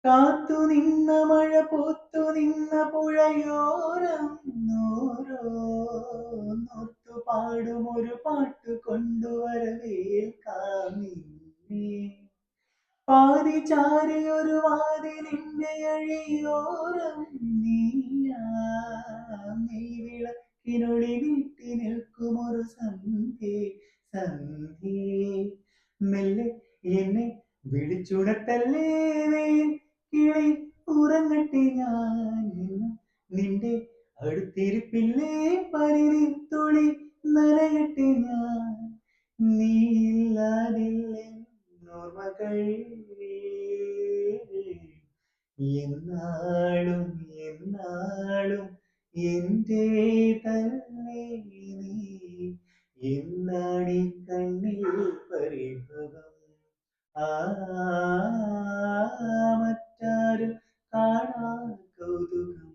കാത്തു നിന്ന മഴ പൂത്തു നിന്ന പുഴയോരം ഓരോന്നോർത്തു പാടും ഒരു പാട്ട് കൊണ്ടുവരവേൽക്കാം നിന്നെ. പാതി ചാരിയൊരു വാതിലിന്റെ അഴിയോരം നീ വിളക്കിനൊളി നീട്ടി നിൽക്കുമൊരു സന്ധ്യേ സന്ധ്യേ. മെല്ലെ എന്നെ വിളിച്ചുണർത്തല്ലേ വെയിൽ കിളി, ഉറങ്ങട്ടെ ഞാൻ ഇന്ന് നിന്റെ അടുത്തിരിപ്പില്ലേ, പനിനീർത്തുളി നനയട്ടെ ഞാൻ. നീയില്ലാതില്ലോർമ്മകൾ എന്നാളും എന്നാളും എന്റേതല്ലേ നീ. എന്നാണീ കണ്ണിൽ പരിഭവം ആ മറ്റാരും കാണാ കൗതുകം.